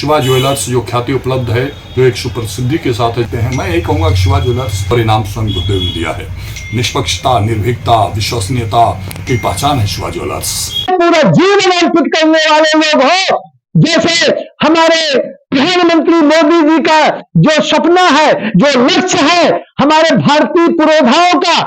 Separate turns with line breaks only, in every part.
Shiva jewellers जो ख्याति उपलब्ध है, जो एक सुप्रसिद्धि के साथ रहते हैं, मैं यही कहूंगा कि शिवा ज्वेलर्स परिणाम स्वयं गुरुदेव ने दिया है। निष्पक्षता, निर्भीकता, विश्वसनीयता की पहचान है शिवा ज्वेलर्स।
पूरा जीवन अर्पित करने वाले लोग हो, जैसे हमारे प्रधानमंत्री मोदी जी का जो सपना है, जो लक्ष्य है हमारे भारतीय पुरोधाओं का,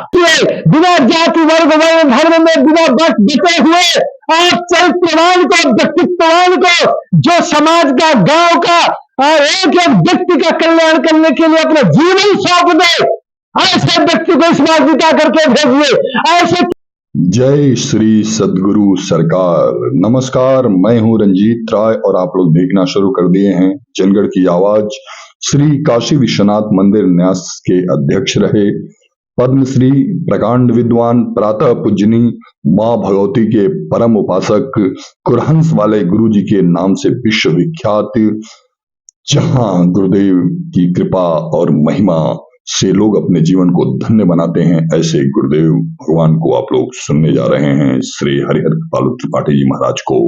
बिना जाति वर्ग वर्ण धर्म में बिना बटे हुए आप चरित्रवान को, व्यक्तित्ववान को, जो समाज का, गांव का और एक एक व्यक्ति का कल्याण करने के लिए अपना जीवन सौंप दे, ऐसे व्यक्ति को इस बार जिता करके भेजिए। ऐसे
जय श्री सद्गुरु सरकार। नमस्कार, मैं हूं रंजीत राय और आप लोग देखना शुरू कर दिए हैं जनगढ़ की आवाज। श्री काशी विश्वनाथ मंदिर न्यास के अध्यक्ष रहे पद्मश्री प्रकांड विद्वान प्रातः पूजनी मां भगवती के परम उपासक कुरहंस वाले गुरु जी के नाम से विश्वविख्यात, जहां गुरुदेव की कृपा और महिमा से लोग अपने जीवन को धन्य बनाते हैं, ऐसे गुरुदेव भगवान को आप लोग सुनने जा रहे हैं, श्री हरिहर कृपालु त्रिपाठी जी महाराज को।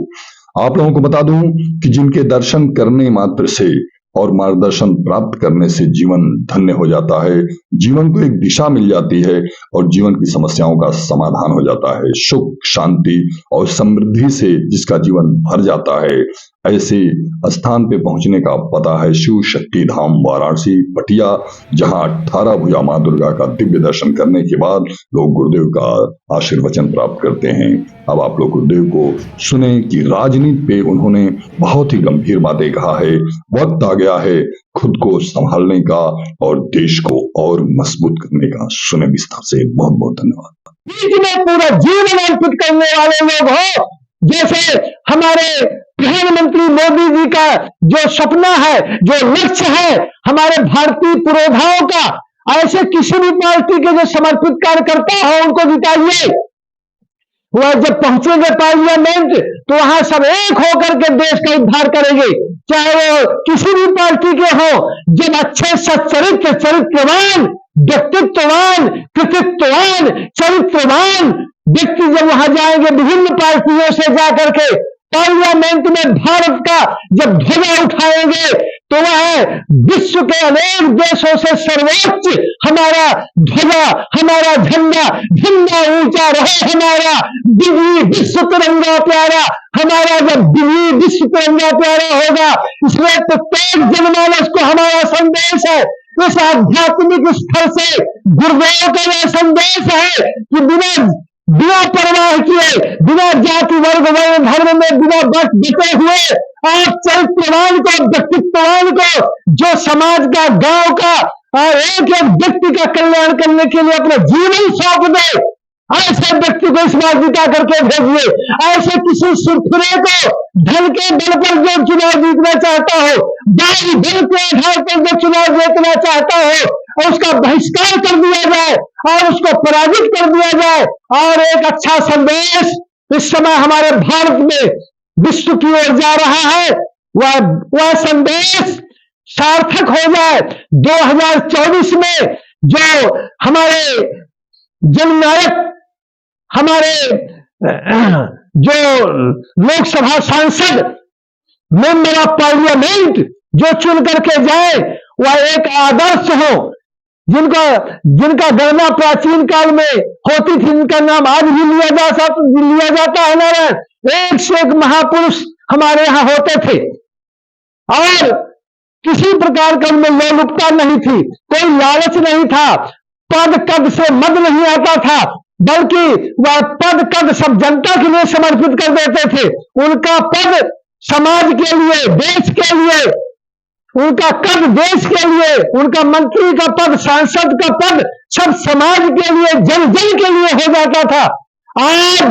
आप लोगों को बता दूं कि जिनके दर्शन करने मात्र से और मार्गदर्शन प्राप्त करने से जीवन धन्य हो जाता है, जीवन को एक दिशा मिल जाती है और जीवन की समस्याओं का समाधान हो जाता है। सुख, शांति और समृद्धि से जिसका जीवन भर जाता है, ऐसे स्थान पे पहुंचने का पता है शिव शक्ति धाम वाराणसी पटिया, जहां 18 भुजा मां दुर्गा का दिव्य दर्शन करने के बाद लोग गुरुदेव का आशीर्वचन प्राप्त करते हैं। अब आप लोग गुरुदेव को सुने कि राजनीति पे उन्होंने बहुत ही गंभीर बातें कहा है। वक्त आ गया है खुद को संभालने का और देश को और मजबूत करने का। सुने विस्तार से। बहुत बहुत धन्यवाद।
पूरा जीवन अर्पित करने वाले लोग हो, जैसे हमारे प्रधानमंत्री मोदी जी का जो सपना है, जो लक्ष्य है हमारे भारतीय पुरोधाओं का, ऐसे किसी भी पार्टी के जो समर्पित कार्यकर्ता हो उनको जिताइए। वह जब पहुंचेंगे पार्लियामेंट तो वहां सब एक होकर के देश का उद्धार करेंगे, चाहे वो किसी भी पार्टी के हो। जब अच्छे सच्चरित्र, चरित्रवान, व्यक्तित्ववान, कृतित्ववान, चरित्रवान व्यक्ति जब वहां जाएंगे विभिन्न पार्टियों से जाकर के पार्लियामेंट में भारत का जब ध्वजा उठाएंगे तो वह विश्व के अनेक देशों से सर्वोच्च हमारा ध्वजा, हमारा झंडा ऊंचा रहे, हमारा दिव्य विश्व तिरंगा प्यारा, हमारा जब दिव्य विश्व तिरंगा प्यारा होगा, इसमें प्रत्येक जनमानस को हमारा संदेश है। इस आध्यात्मिक स्थल से गुरुदेव का यह संदेश है कि बिना परवाह किए, बिना जाति वर्ग वर्ण धर्म में बिना बटे हुए आप चरित्रवान को, व्यक्तित्ववान को, जो समाज का, गांव का और एक एक व्यक्ति का कल्याण करने के लिए अपना जीवन सौंप दे, ऐसे व्यक्ति को इस बार जिता करके भेजिए। ऐसे किसी सुरफिरे को धन के बल पर जो चुनाव जीतना चाहता हो, बाई बल के आधार पर जो चुनाव जीतना चाहता हो, उसका बहिष्कार कर दिया जाए और उसको पराजित कर दिया जाए। और एक अच्छा संदेश इस समय हमारे भारत में विश्व की ओर जा रहा है, वह संदेश सार्थक हो जाए। 2024 में जो हमारे जननायक, हमारे जो लोकसभा सांसद, मेंबर ऑफ पार्लियामेंट जो चुन करके जाए, वह एक आदर्श हो, जिनका गणना प्राचीन काल में होती थी, जिनका नाम आज भी लिया जाता है। नारायण एक से एक महापुरुष हमारे यहाँ होते थे और किसी प्रकार का उनमें लोलुपता नहीं थी, कोई लालच नहीं था, पद कद से मद नहीं आता था, बल्कि वह पद कद सब जनता के लिए समर्पित कर देते थे। उनका पद समाज के लिए, देश के लिए, उनका कद देश के लिए, उनका मंत्री का पद, सांसद का पद सब समाज के लिए, जन जन के लिए हो जाता था। आज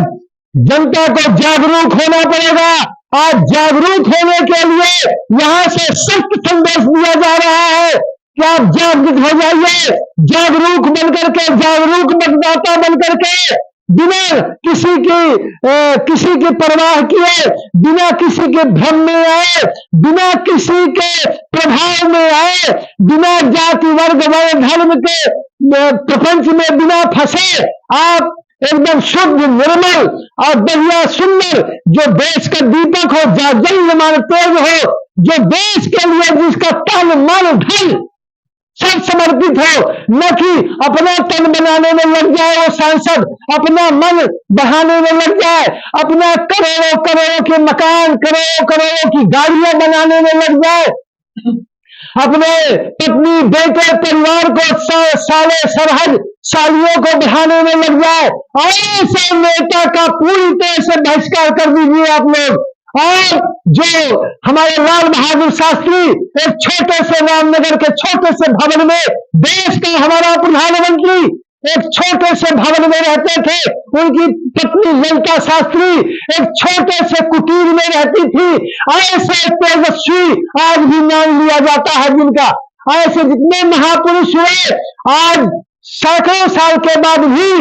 जनता को जागरूक होना पड़ेगा। आज जागरूक होने के लिए यहां से सख्त संदेश दिया जा रहा है कि आप जागृत हो जाइए, जागरूक बनकर के, जागरूक मतदाता बनकर के, बिना किसी की परवाह किए, बिना किसी के भ्रम में आए, बिना किसी के प्रभाव में आए, बिना जाति वर्ग वर्ण धर्म के प्रपंच में बिना फंसे, आप एकदम शुद्ध, निर्मल और बढ़िया सुंदर, जो देश का दीपक हो, जागरण तेज हो, जो देश के लिए जिसका तन मन धन सब समर्पित हो, न कि अपना तन बनाने में लग जाए वो सांसद, अपना मन बढ़ाने में लग जाए, अपना करोड़ों करोड़ों के मकान, करोड़ों करोड़ों की गाड़ियां बनाने में लग जाए, अपने पत्नी बेटे परिवार को साले सरहद सालियों को बढ़ाने में लग जाए। ऐसे नेता का पूरी तरह से बहिष्कार कर दीजिए आप लोग। और जो हमारे लाल बहादुर शास्त्री एक छोटे से रामनगर के छोटे से भवन में, देश का हमारा प्रधानमंत्री एक छोटे से भवन में रहते थे, उनकी पत्नी ललिता शास्त्री एक छोटे से कुटीर में रहती थी। ऐसे तेजस्वी आज भी नाम लिया जाता है जिनका, ऐसे जितने महापुरुष हुए आज सैकड़ों साल के बाद भी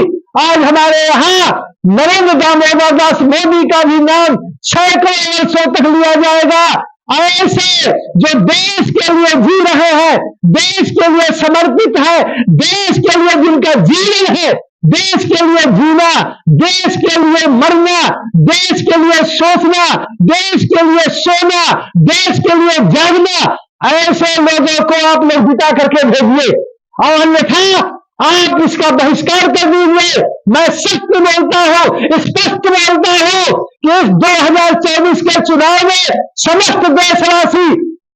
आज हमारे यहाँ नरेंद्र दामोदर दास मोदी का भी नाम सैकड़ों वर्षों तक लिया जाएगा। ऐसे जो देश के लिए जी रहे हैं, देश के लिए समर्पित है, देश के लिए जिनका जीवन है, देश के लिए जीना, देश के लिए मरना, देश के लिए सोचना, देश के लिए सोना, देश के लिए जागना, ऐसे लोगों को आप लोग बिता करके भेजिए। और अन्यथा आप इसका बहिष्कार कर दीजिए। मैं सख्त बोलता हूं, स्पष्ट बोलता हूं कि इस 2024 के चुनाव में समस्त देशवासी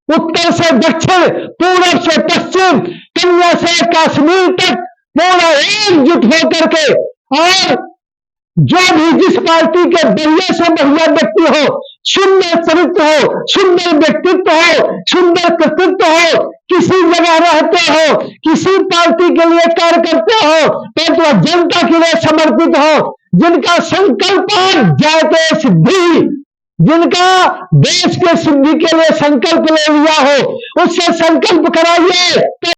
उत्तर से दक्षिण, पूर्व से पश्चिम, कन्या से कश्मीर तक पूरा एकजुट होकर के, और जो भी जिस पार्टी के बढ़िया से बढ़िया व्यक्ति हो, सुंदर चरित्र हो, सुंदर व्यक्तित्व हो, सुंदर कृतित्व हो, किसी जगह रहते हो, किसी पार्टी के लिए कार्य करते हो, तो जनता के लिए समर्पित हो, जिनका संकल्प जाते सिद्धि, जिनका देश के सिद्धि के लिए संकल्प ले लिया हो, उससे संकल्प कराइए।